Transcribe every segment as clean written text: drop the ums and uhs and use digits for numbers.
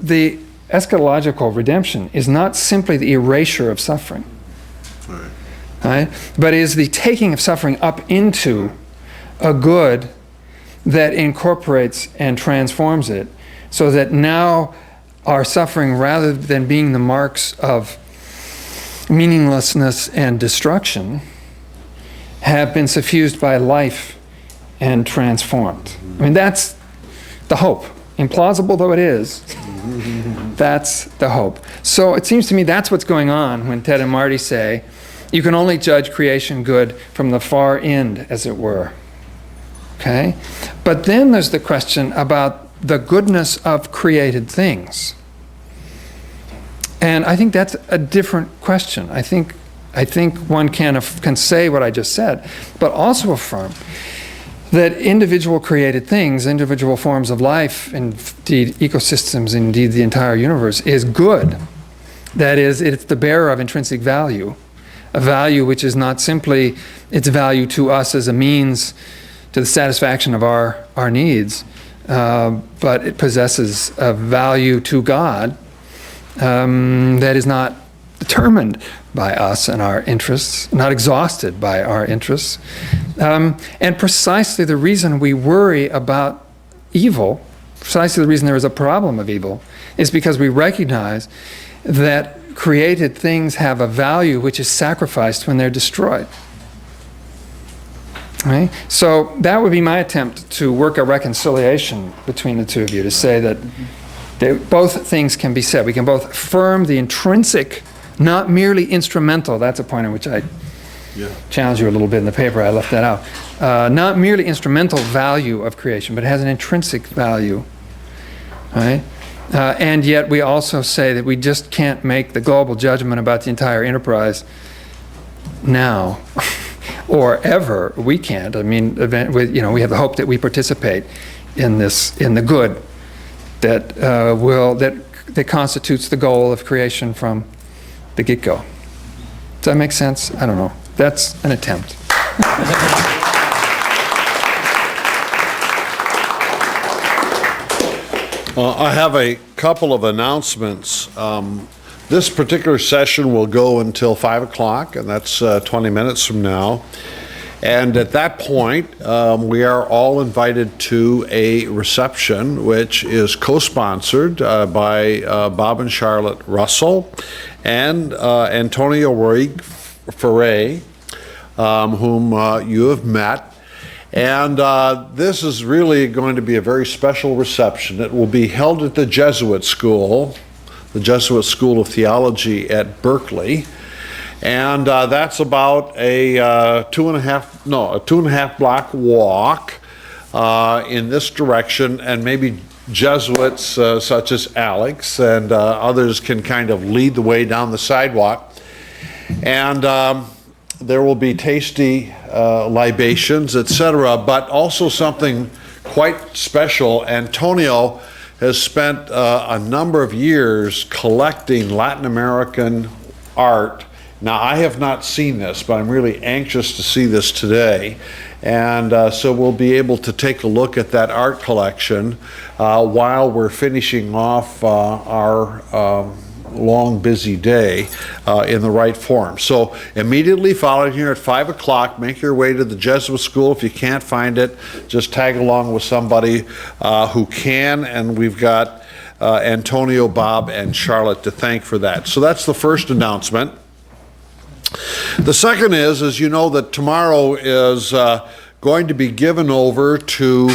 the eschatological redemption is not simply the erasure of suffering, right? But is the taking of suffering up into a good that incorporates and transforms it, so that now our suffering, rather than being the marks of meaninglessness and destruction, have been suffused by life and transformed. I mean, that's the hope. Implausible though it is, that's the hope. So it seems to me that's what's going on when Ted and Marty say, you can only judge creation good from the far end, as it were. Okay? But then there's the question about the goodness of created things. And I think that's a different question. I think one can say what I just said, but also affirm that individual created things, individual forms of life, indeed ecosystems, indeed the entire universe, is good. That is, it's the bearer of intrinsic value, a value which is not simply its value to us as a means to the satisfaction of our needs, but it possesses a value to God that is not determined by us and our interests, not exhausted by our interests. And precisely the reason we worry about evil, precisely the reason there is a problem of evil, is because we recognize that created things have a value which is sacrificed when they're destroyed. Right? So that would be my attempt to work a reconciliation between the two of you, to say that both things can be said. We can both affirm the intrinsic, not merely instrumental, that's a point on which I challenge you a little bit in the paper, I left that out. Not merely instrumental value of creation, but it has an intrinsic value. Right? And yet we also say that we just can't make the global judgment about the entire enterprise now or ever. We can't. I mean, we have the hope that we participate in this, in the good that that constitutes the goal of creation from the get-go. Does that make sense? I don't know. That's an attempt. I have a couple of announcements. This particular session will go until 5 o'clock, and that's 20 minutes from now. And at that point, we are all invited to a reception, which is co-sponsored by Bob and Charlotte Russell and Antonio Ferre, whom you have met. And this is really going to be a very special reception. It will be held at the Jesuit School of Theology at Berkeley. And that's about a 2.5 block walk in this direction, and maybe Jesuits such as Alex and others can kind of lead the way down the sidewalk. And there will be tasty libations, etc., but also something quite special. Antonio has spent a number of years collecting Latin American art. Now, I have not seen this, but I'm really anxious to see this today. And so we'll be able to take a look at that art collection while we're finishing off our long, busy day in the right form. So immediately following here at 5 o'clock, make your way to the Jesuit School. If you can't find it, just tag along with somebody who can, and we've got Antonio, Bob, and Charlotte to thank for that. So that's the first announcement. The second is you know that tomorrow is going to be given over to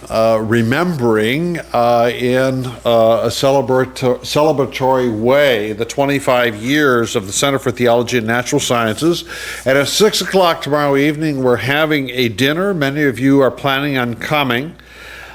remembering in a celebratory way the 25 years of the Center for Theology and Natural Sciences. And at 6 o'clock tomorrow evening, we're having a dinner. Many of you are planning on coming.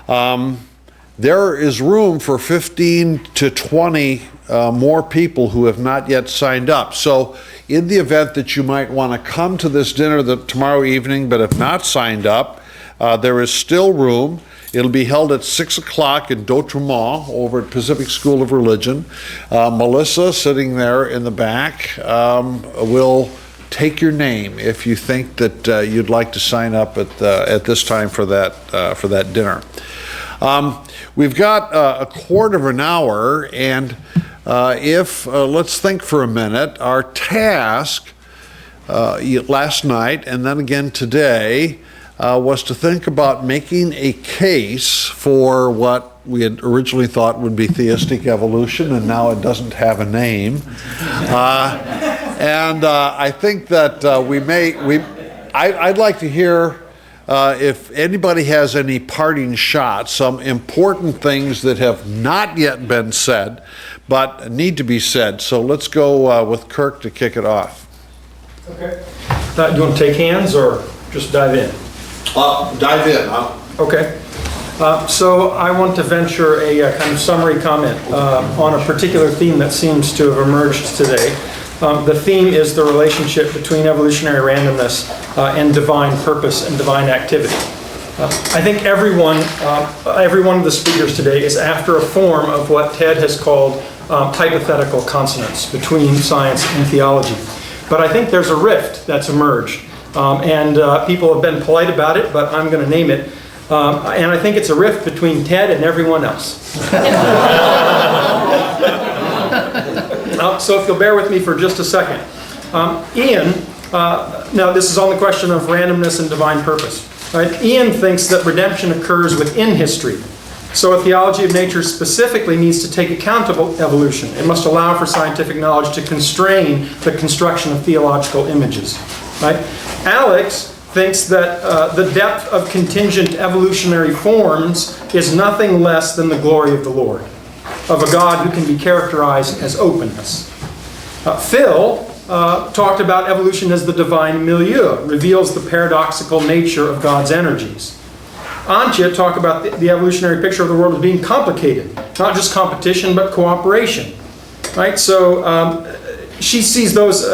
There is room for 15 to 20 more people who have not yet signed up. So in the event that you might want to come to this dinner tomorrow evening but have not signed up, there is still room. It'll be held at 6 o'clock in Dotremont over at Pacific School of Religion. Melissa, sitting there in the back, will take your name if you think that you'd like to sign up at this time for that dinner. We've got a quarter of an hour, and let's think for a minute, our task last night and then again today was to think about making a case for what we had originally thought would be theistic evolution, and now it doesn't have a name. I think that I'd like to hear if anybody has any parting shots, some important things that have not yet been said, but need to be said. So let's go with Kirk to kick it off. Okay. Do you want to take hands or just dive in? Dive in. Okay. So I want to venture a kind of summary comment on a particular theme that seems to have emerged today. The theme is the relationship between evolutionary randomness and divine purpose and divine activity. I think every one of the speakers today is after a form of what Ted has called hypothetical consonance between science and theology. But I think there's a rift that's emerged. And people have been polite about it, but I'm going to name it. And I think it's a rift between Ted and everyone else. So if you'll bear with me for just a second. Ian, now this is on the question of randomness and divine purpose. Right? Ian thinks that redemption occurs within history. So a theology of nature specifically needs to take account of evolution. It must allow for scientific knowledge to constrain the construction of theological images. Right? Alex thinks that the depth of contingent evolutionary forms is nothing less than the glory of the Lord, of a God who can be characterized as openness. Phil talked about evolution as the divine milieu, reveals the paradoxical nature of God's energies. Antje talked about the evolutionary picture of the world as being complicated, not just competition, but cooperation. Right? So she sees those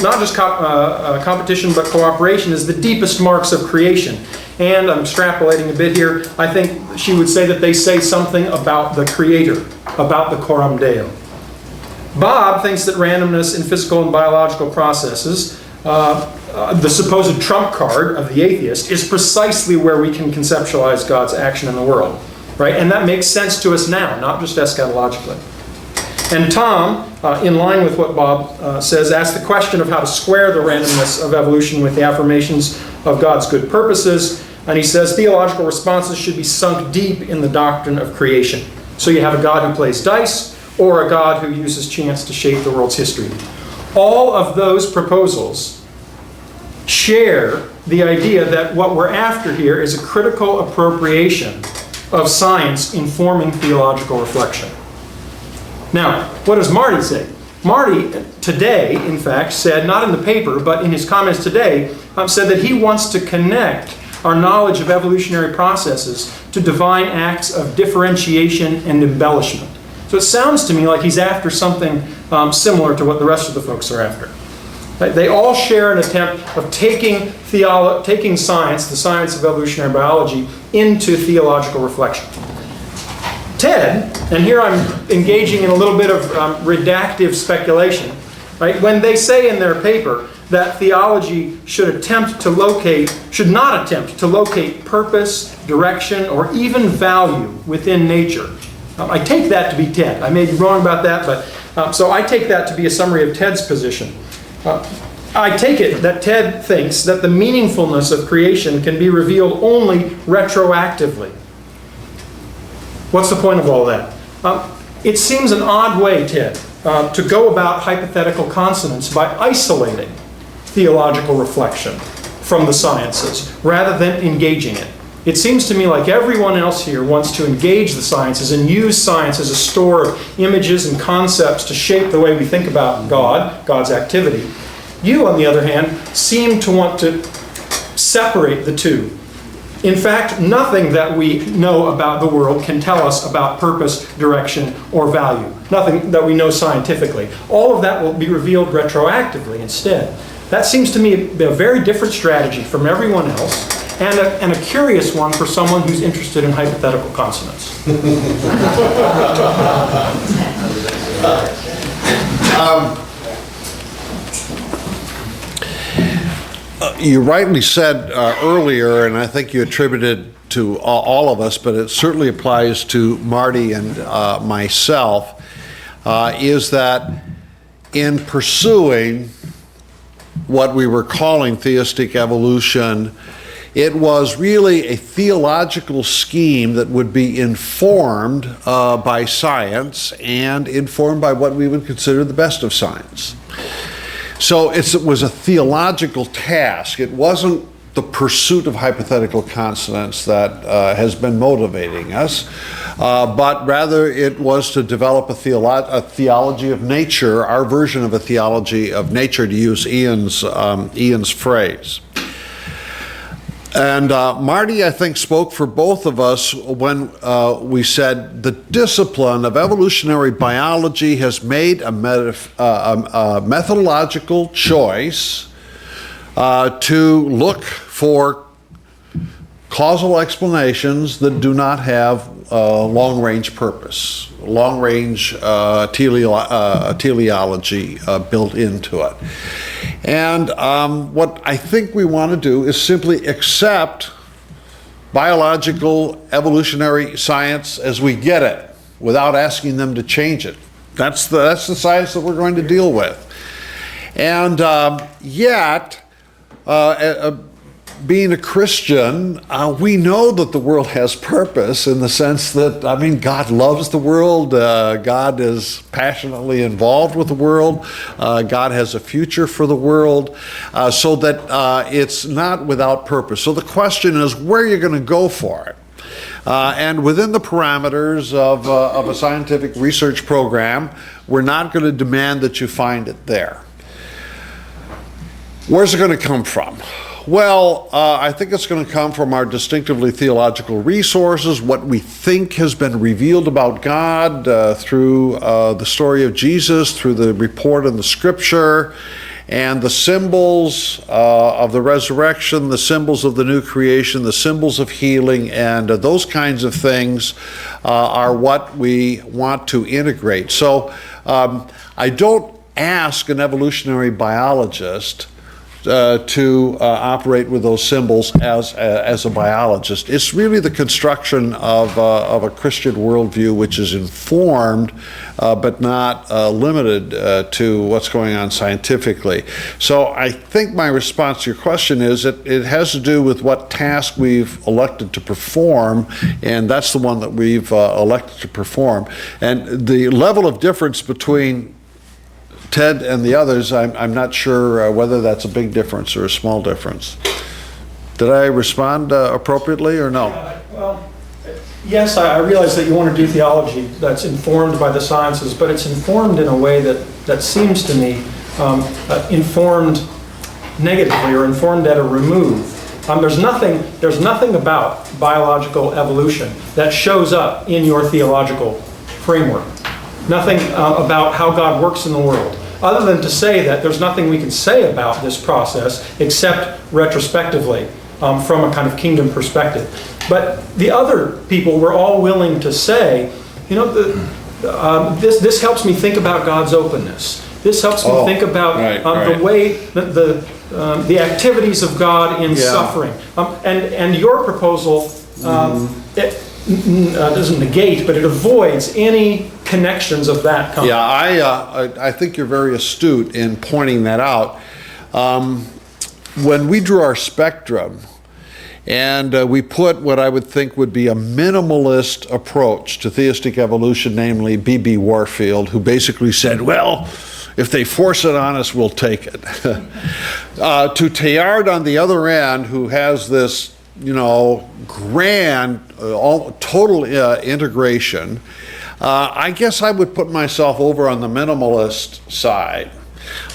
not just competition, but cooperation as the deepest marks of creation. And I'm extrapolating a bit here. I think she would say that they say something about the Creator, about the Coram Deo. Bob thinks that randomness in physical and biological processes, the supposed trump card of the atheist, is precisely where we can conceptualize God's action in the world. Right? And that makes sense to us now, not just eschatologically. And Tom, in line with what Bob says, asked the question of how to square the randomness of evolution with the affirmations of God's good purposes. And he says theological responses should be sunk deep in the doctrine of creation. So you have a God who plays dice, or a God who uses chance to shape the world's history. All of those proposals share the idea that what we're after here is a critical appropriation of science informing theological reflection. Now, what does Marty say? Marty today, in fact, said, not in the paper, but in his comments today, said that he wants to connect our knowledge of evolutionary processes to divine acts of differentiation and embellishment. So it sounds to me like he's after something similar to what the rest of the folks are after. Right? They all share an attempt of taking science, the science of evolutionary biology, into theological reflection. Ted, and here I'm engaging in a little bit of redactive speculation, right? When they say in their paper that theology should not attempt to locate purpose, direction, or even value within nature. I take that to be Ted. I may be wrong about that, but so I take that to be a summary of Ted's position. I take it that Ted thinks that the meaningfulness of creation can be revealed only retroactively. What's the point of all that? It seems an odd way, Ted, to go about hypothetical consonance by isolating theological reflection from the sciences rather than engaging it. It seems to me like everyone else here wants to engage the sciences and use science as a store of images and concepts to shape the way we think about God, God's activity. You, on the other hand, seem to want to separate the two. In fact, nothing that we know about the world can tell us about purpose, direction, or value. Nothing that we know scientifically. All of that will be revealed retroactively instead. That seems to me a very different strategy from everyone else, and a curious one for someone who's interested in hypothetical consonance. You rightly said earlier, and I think you attributed to all of us, but it certainly applies to Marty and myself, is that in pursuing what we were calling theistic evolution, it was really a theological scheme that would be informed by science and informed by what we would consider the best of science. So it was a theological task. It wasn't the pursuit of hypothetical consonants that has been motivating us, but rather it was to develop a theology of nature, our version of a theology of nature, to use Ian's phrase. And Marty, I think, spoke for both of us when we said the discipline of evolutionary biology has made a methodological choice to look for causal explanations that do not have long-range purpose, long-range teleology built into it. And what I think we want to do is simply accept biological evolutionary science as we get it, without asking them to change it. That's the science that we're going to deal with. And yet, being a Christian, we know that the world has purpose, in the sense that, I mean, God loves the world. God is passionately involved with the world. God has a future for the world, so that it's not without purpose. So the question is, where are you going to go for it? And within the parameters of a scientific research program, we're not going to demand that you find it there. Where's it going to come from? Well, I think it's going to come from our distinctively theological resources, what we think has been revealed about God through the story of Jesus, through the report in the Scripture, and the symbols of the resurrection, the symbols of the new creation, the symbols of healing, and those kinds of things are what we want to integrate. So I don't ask an evolutionary biologist to operate with those symbols as a biologist. It's really the construction of a Christian worldview, which is informed but not limited to what's going on scientifically. So I think my response to your question is that it has to do with what task we've elected to perform, and that's the one that we've elected to perform. And the level of difference between Ted and the others, I'm not sure whether that's a big difference or a small difference. Did I respond appropriately or no? Well, yes, I realize that you want to do theology that's informed by the sciences, but it's informed in a way that seems to me informed negatively, or informed at a remove. There's nothing about biological evolution that shows up in your theological framework. Nothing about how God works in the world, other than to say that there's nothing we can say about this process except retrospectively from a kind of kingdom perspective. But the other people were all willing to say, you know, this helps me think about God's openness. This helps me think about the way the activities of God in suffering. And your proposal doesn't negate, but it avoids any connections of that kind. Yeah, I think you're very astute in pointing that out. When we drew our spectrum, and we put what I would think would be a minimalist approach to theistic evolution, namely B.B. Warfield, who basically said, well, if they force it on us, we'll take it. To Teilhard on the other end, who has this, you know, grand, total integration, I guess I would put myself over on the minimalist side.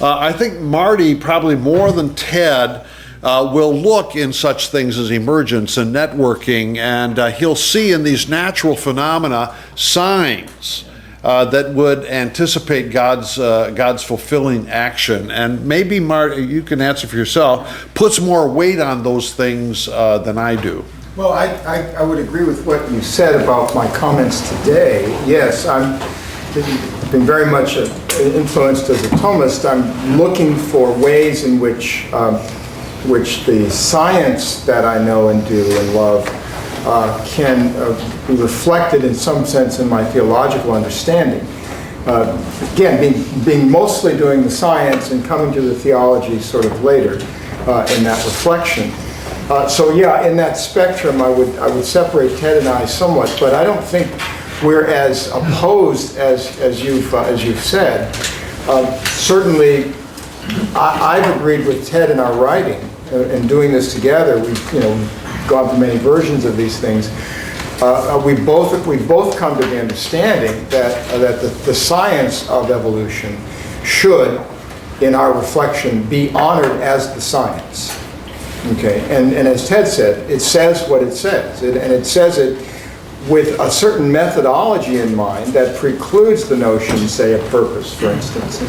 I think Marty, probably more than Ted, will look in such things as emergence and networking, and he'll see in these natural phenomena signs that would anticipate God's fulfilling action. And maybe, Marty, you can answer for yourself, puts more weight on those things than I do. Well, I would agree with what you said about my comments today. Yes, I've been very much influenced as a Thomist. I'm looking for ways in which the science that I know and do and love can be reflected in some sense in my theological understanding. Again, being mostly doing the science and coming to the theology sort of later in that reflection. So yeah, in that spectrum, I would separate Ted and I somewhat, but I don't think we're as opposed as you've said. Certainly, I've agreed with Ted in our writing and doing this together. We've gone through many versions of these things. We've both come to the understanding that the science of evolution should, in our reflection, be honored as the science. Okay, and as Ted said, it says what it says, and it says it with a certain methodology in mind that precludes the notion, say, of purpose, for instance,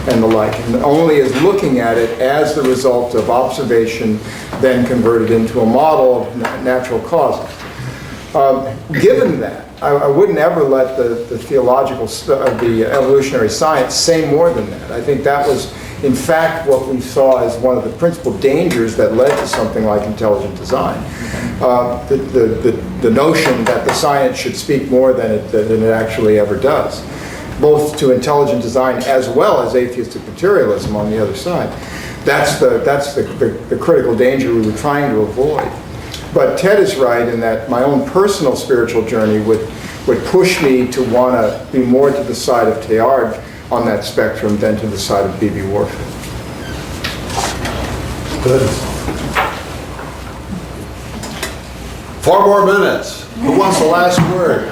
and the like, and only is looking at it as the result of observation, then converted into a model of natural causes. Given that, I wouldn't ever let the theological, the evolutionary science say more than that. I think that was, in fact, what we saw as one of the principal dangers that led to something like intelligent design. The notion that the science should speak more than it actually ever does, both to intelligent design as well as atheistic materialism on the other side. That's the critical danger we were trying to avoid. But Ted is right in that my own personal spiritual journey would push me to want to be more to the side of Teilhard on that spectrum than to the side of B.B. Warfield. Good. 4 more minutes. Who wants the last word?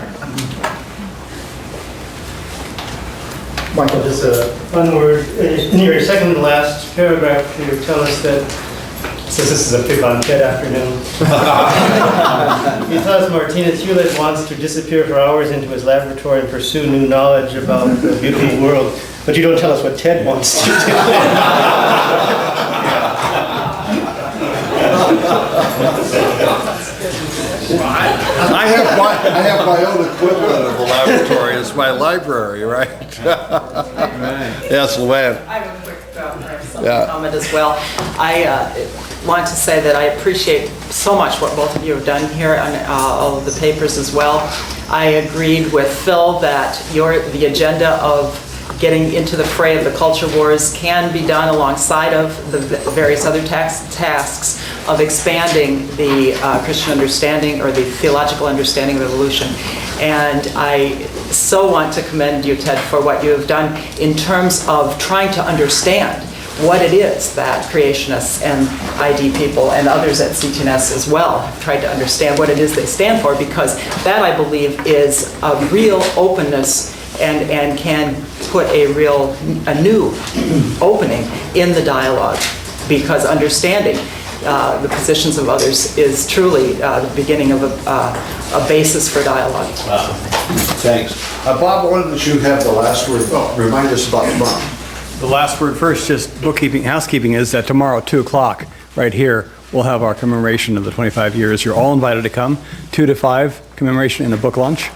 Michael. Just one word. In your second to last paragraph, you tell us that, since this is a pick on Ted afternoon, you tell us Martinez Hewlett wants to disappear for hours into his laboratory and pursue new knowledge about the beautiful world, but you don't tell us what Ted wants to do. I have my own equivalent of the laboratory as my library, right? Yes, Luann. I have a quick comment as well. I want to say that I appreciate so much what both of you have done here on all of the papers as well. I agreed with Phil that the agenda of getting into the fray of the culture wars can be done alongside of the various other tasks of expanding the Christian understanding or the theological understanding of evolution. And I so want to commend you, Ted, for what you have done in terms of trying to understand what it is that creationists and ID people and others at CTNS as well have tried to understand what it is they stand for, because that, I believe, is a real openness and can put a new opening in the dialogue, because understanding the positions of others is truly the beginning of a basis for dialogue. Wow. Thanks. Bob, why don't you have the last word? Remind us about tomorrow. The last word first, just bookkeeping, housekeeping, is that tomorrow at 2 o'clock, right here, we'll have our commemoration of the 25 years. You're all invited to come, 2 to 5, commemoration and a book lunch.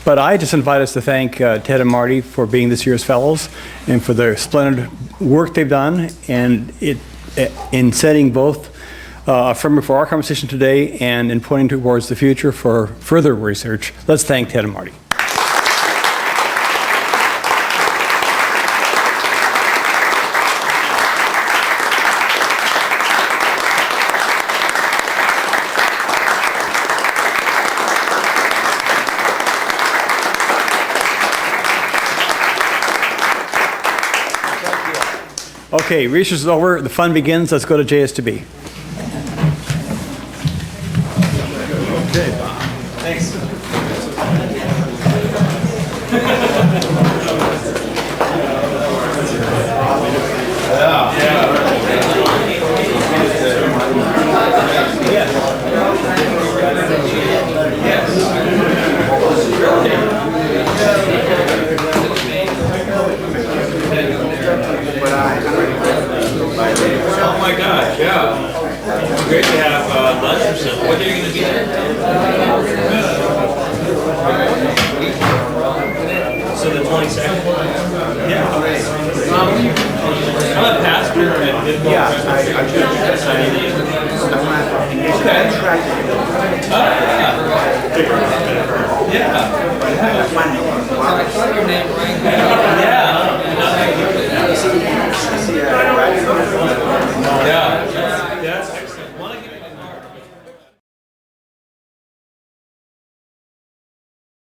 But I just invite us to thank Ted and Marty for being this year's fellows and for the splendid work they've done and in setting both a framework for our conversation today and in pointing towards the future for further research. Let's thank Ted and Marty. Okay, research is over. The fun begins. Let's go to JS2B. Okay. Thanks. Oh my gosh, yeah. Great to have lunch or something. What are you going to be there? So the 22nd? Yeah. I'm a pastor at Midwest. Yeah, I Yeah. I saw your name right there.